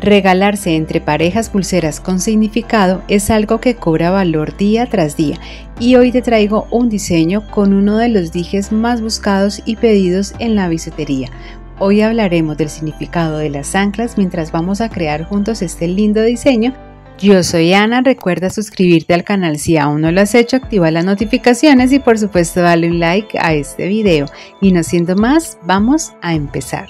Regalarse entre parejas pulseras con significado es algo que cobra valor día tras día, y hoy te traigo un diseño con uno de los dijes más buscados y pedidos en la bisutería. Hoy hablaremos del significado de las anclas mientras vamos a crear juntos este lindo diseño. Yo soy Ana, recuerda suscribirte al canal si aún no lo has hecho, activa las notificaciones y por supuesto dale un like a este video. Y no siendo más, vamos a empezar.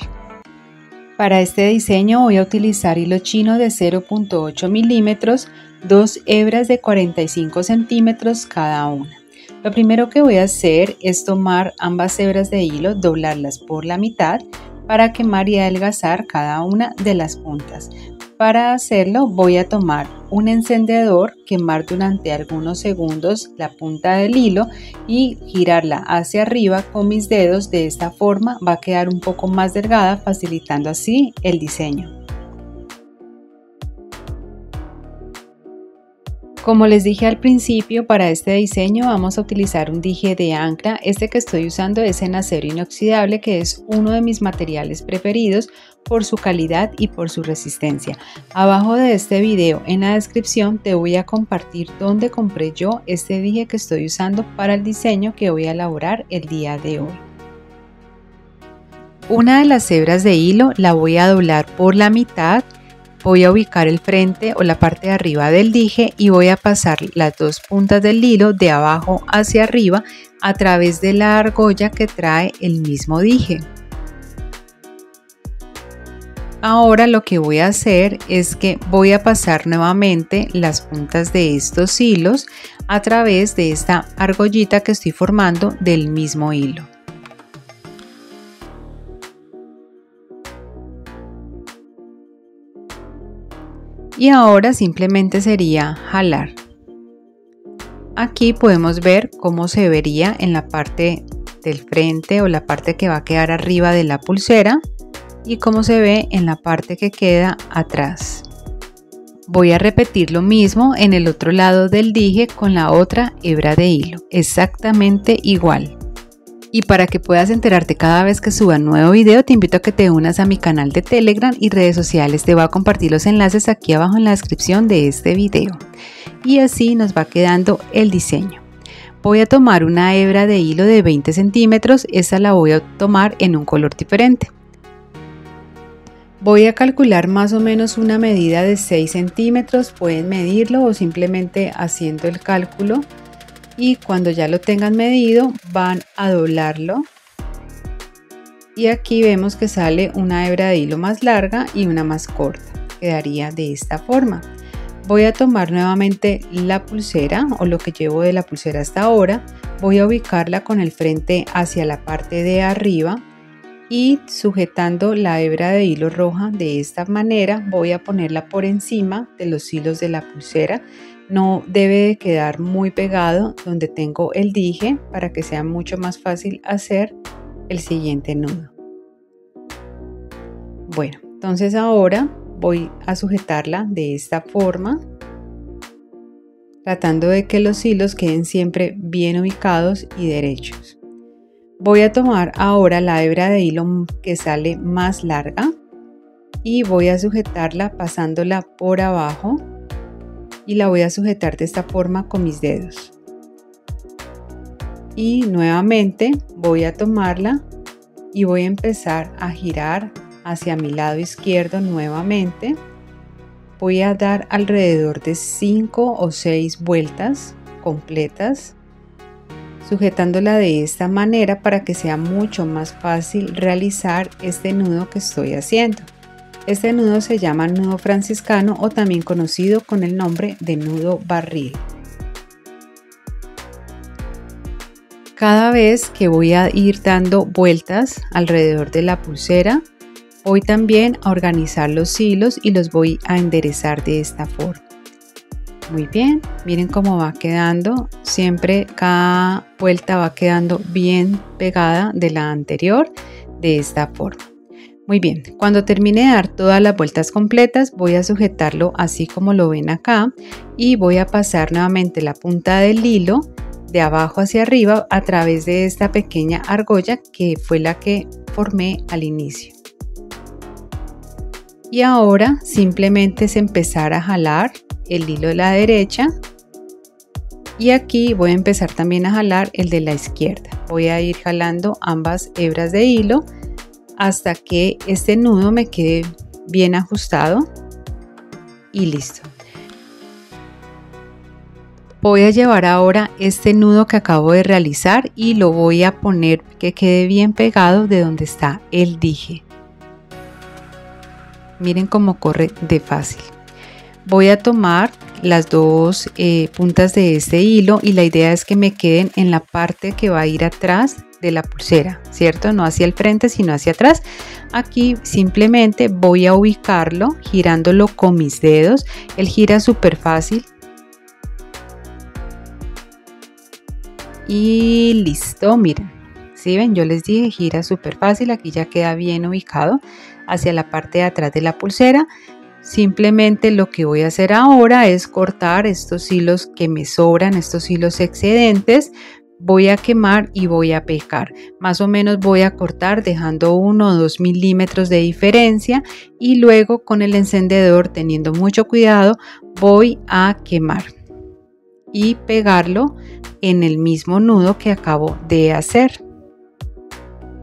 Para este diseño voy a utilizar hilo chino de 0.8 milímetros, 2 hebras de 45 centímetros cada una. Lo primero que voy a hacer es tomar ambas hebras de hilo, doblarlas por la mitad para quemar y adelgazar cada una de las puntas. Para hacerlo voy a tomar un encendedor, quemar durante algunos segundos la punta del hilo y girarla hacia arriba con mis dedos. De esta forma va a quedar un poco más delgada, facilitando así el diseño. Como les dije al principio, para este diseño vamos a utilizar un dije de ancla. Este que estoy usando es en acero inoxidable, que es uno de mis materiales preferidos por su calidad y por su resistencia. Abajo de este video en la descripción te voy a compartir dónde compré yo este dije que estoy usando para el diseño que voy a elaborar el día de hoy. Una de las hebras de hilo la voy a doblar por la mitad. Voy a ubicar el frente o la parte de arriba del dije y voy a pasar las dos puntas del hilo de abajo hacia arriba a través de la argolla que trae el mismo dije. Ahora lo que voy a hacer es que voy a pasar nuevamente las puntas de estos hilos a través de esta argollita que estoy formando del mismo hilo. Y ahora simplemente sería jalar. Aquí podemos ver cómo se vería en la parte del frente o la parte que va a quedar arriba de la pulsera y cómo se ve en la parte que queda atrás. Voy a repetir lo mismo en el otro lado del dije con la otra hebra de hilo, exactamente igual. Y para que puedas enterarte cada vez que suba un nuevo video, te invito a que te unas a mi canal de Telegram y redes sociales. Te voy a compartir los enlaces aquí abajo en la descripción de este video. Y así nos va quedando el diseño. Voy a tomar una hebra de hilo de 20 centímetros. Esta la voy a tomar en un color diferente. Voy a calcular más o menos una medida de 6 centímetros. Pueden medirlo o simplemente haciendo el cálculo. Y cuando ya lo tengan medido van a doblarlo y aquí vemos que sale una hebra de hilo más larga y una más corta. Quedaría de esta forma. Voy a tomar nuevamente la pulsera o lo que llevo de la pulsera hasta ahora. Voy a ubicarla con el frente hacia la parte de arriba y sujetando la hebra de hilo roja de esta manera voy a ponerla por encima de los hilos de la pulsera. No debe de quedar muy pegado donde tengo el dije para que sea mucho más fácil hacer el siguiente nudo. Bueno, entonces ahora voy a sujetarla de esta forma, tratando de que los hilos queden siempre bien ubicados y derechos. Voy a tomar ahora la hebra de hilo que sale más larga y voy a sujetarla pasándola por abajo. Y la voy a sujetar de esta forma con mis dedos y nuevamente voy a tomarla y voy a empezar a girar hacia mi lado izquierdo nuevamente. Voy a dar alrededor de 5 o 6 vueltas completas sujetándola de esta manera para que sea mucho más fácil realizar este nudo que estoy haciendo. Este nudo se llama nudo franciscano o también conocido con el nombre de nudo barril. Cada vez que voy a ir dando vueltas alrededor de la pulsera, voy también a organizar los hilos y los voy a enderezar de esta forma. Muy bien, miren cómo va quedando. Siempre cada vuelta va quedando bien pegada de la anterior de esta forma. Muy bien, cuando termine de dar todas las vueltas completas voy a sujetarlo así como lo ven acá y voy a pasar nuevamente la punta del hilo de abajo hacia arriba a través de esta pequeña argolla que fue la que formé al inicio. Y ahora simplemente es empezar a jalar el hilo de la derecha y aquí voy a empezar también a jalar el de la izquierda. Voy a ir jalando ambas hebras de hilo hasta que este nudo me quede bien ajustado y listo. Voy a llevar ahora este nudo que acabo de realizar y lo voy a poner que quede bien pegado de donde está el dije. Miren cómo corre de fácil. Voy a tomar las dos puntas de este hilo y la idea es que me queden en la parte que va a ir atrás de la pulsera, ¿cierto? No hacia el frente sino hacia atrás. Aquí simplemente voy a ubicarlo girándolo con mis dedos. Él gira súper fácil. Y listo, miren. ¿Sí ven? Yo les dije gira súper fácil. Aquí ya queda bien ubicado hacia la parte de atrás de la pulsera. Simplemente lo que voy a hacer ahora es cortar estos hilos que me sobran, estos hilos excedentes. Voy a quemar y voy a pegar. Más o menos voy a cortar dejando 1 o 2 milímetros de diferencia y luego con el encendedor, teniendo mucho cuidado, voy a quemar y pegarlo en el mismo nudo que acabo de hacer.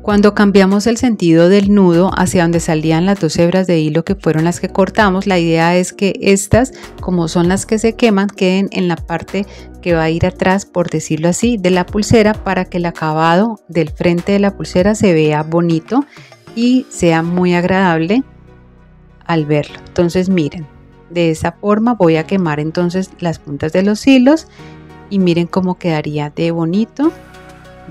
Cuando cambiamos el sentido del nudo hacia donde salían las dos hebras de hilo que fueron las que cortamos, la idea es que estas, como son las que se queman, queden en la parte que va a ir atrás, por decirlo así, de la pulsera para que el acabado del frente de la pulsera se vea bonito y sea muy agradable al verlo. Entonces miren, de esa forma voy a quemar entonces las puntas de los hilos y miren cómo quedaría de bonito,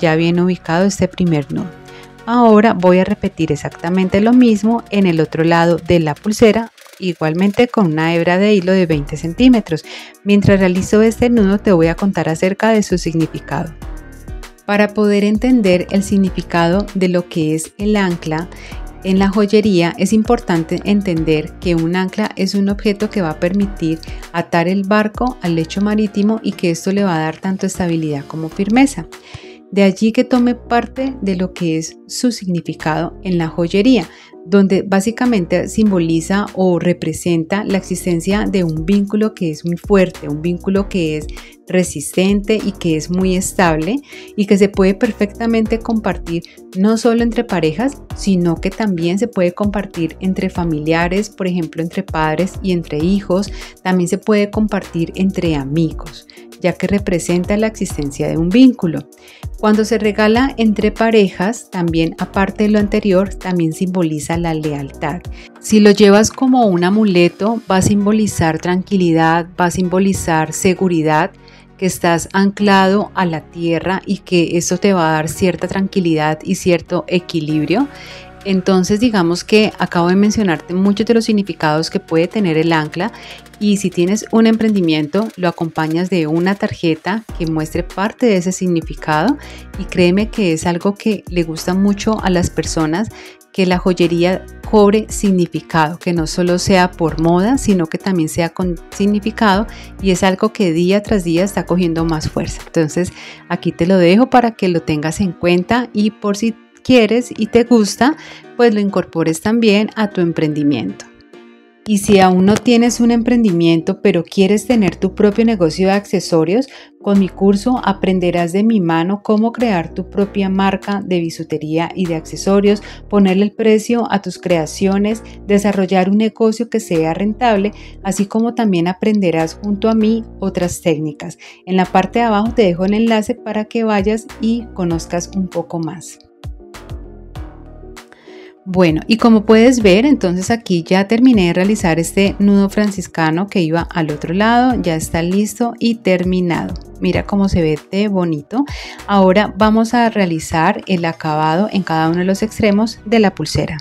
ya bien ubicado este primer nudo. Ahora voy a repetir exactamente lo mismo en el otro lado de la pulsera, igualmente con una hebra de hilo de 20 centímetros. Mientras realizo este nudo te voy a contar acerca de su significado. Para poder entender el significado de lo que es el ancla en la joyería, es importante entender que un ancla es un objeto que va a permitir atar el barco al lecho marítimo y que esto le va a dar tanto estabilidad como firmeza. De allí que tome parte de lo que es su significado en la joyería, donde básicamente simboliza o representa la existencia de un vínculo que es muy fuerte, un vínculo que es resistente y que es muy estable y que se puede perfectamente compartir no solo entre parejas, sino que también se puede compartir entre familiares, por ejemplo entre padres y entre hijos, también se puede compartir entre amigos, ya que representa la existencia de un vínculo. Cuando se regala entre parejas, también aparte de lo anterior, también simboliza la lealtad. Si lo llevas como un amuleto, va a simbolizar tranquilidad, va a simbolizar seguridad, que estás anclado a la tierra y que eso te va a dar cierta tranquilidad y cierto equilibrio. Entonces digamos que acabo de mencionarte muchos de los significados que puede tener el ancla y si tienes un emprendimiento lo acompañas de una tarjeta que muestre parte de ese significado y créeme que es algo que le gusta mucho a las personas, que la joyería cobre significado, que no solo sea por moda sino que también sea con significado y es algo que día tras día está cogiendo más fuerza. Entonces aquí te lo dejo para que lo tengas en cuenta y por si quieres y te gusta, pues lo incorpores también a tu emprendimiento. Y si aún no tienes un emprendimiento pero quieres tener tu propio negocio de accesorios, con mi curso aprenderás de mi mano cómo crear tu propia marca de bisutería y de accesorios, ponerle el precio a tus creaciones, desarrollar un negocio que sea rentable, así como también aprenderás junto a mí otras técnicas. En la parte de abajo te dejo el enlace para que vayas y conozcas un poco más. Bueno, y como puedes ver, entonces aquí ya terminé de realizar este nudo franciscano que iba al otro lado, ya está listo y terminado. Mira cómo se ve de bonito. Ahora vamos a realizar el acabado en cada uno de los extremos de la pulsera.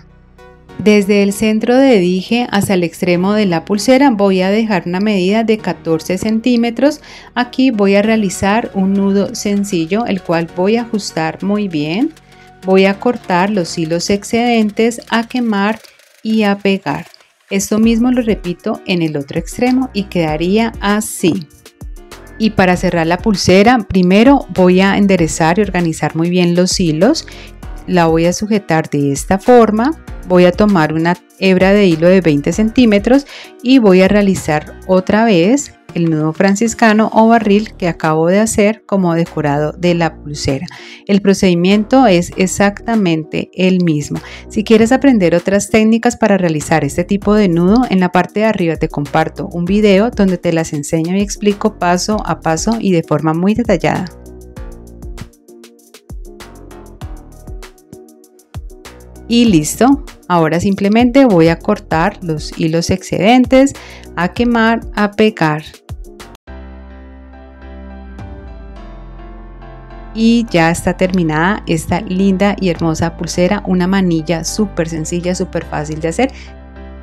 Desde el centro de dije hasta el extremo de la pulsera voy a dejar una medida de 14 centímetros. Aquí voy a realizar un nudo sencillo, el cual voy a ajustar muy bien. Voy a cortar los hilos excedentes, a quemar y a pegar. Esto mismo lo repito en el otro extremo y quedaría así. Y para cerrar la pulsera, primero voy a enderezar y organizar muy bien los hilos. La voy a sujetar de esta forma. voy a tomar una hebra de hilo de 20 centímetros y voy a realizar otra vez el nudo franciscano o barril que acabo de hacer como decorado de la pulsera. El procedimiento es exactamente el mismo. Si quieres aprender otras técnicas para realizar este tipo de nudo, en la parte de arriba te comparto un video donde te las enseño y explico paso a paso y de forma muy detallada. Y listo, ahora simplemente voy a cortar los hilos excedentes, a quemar, a pegar. Y ya está terminada esta linda y hermosa pulsera, una manilla súper sencilla, súper fácil de hacer.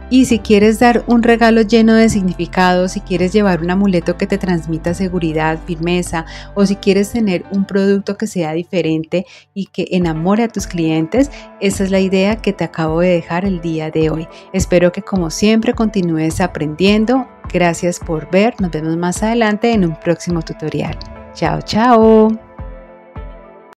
Y si quieres dar un regalo lleno de significado, si quieres llevar un amuleto que te transmita seguridad, firmeza, o si quieres tener un producto que sea diferente y que enamore a tus clientes, esa es la idea que te acabo de dejar el día de hoy. Espero que como siempre continúes aprendiendo. Gracias por ver, nos vemos más adelante en un próximo tutorial. Chao, chao.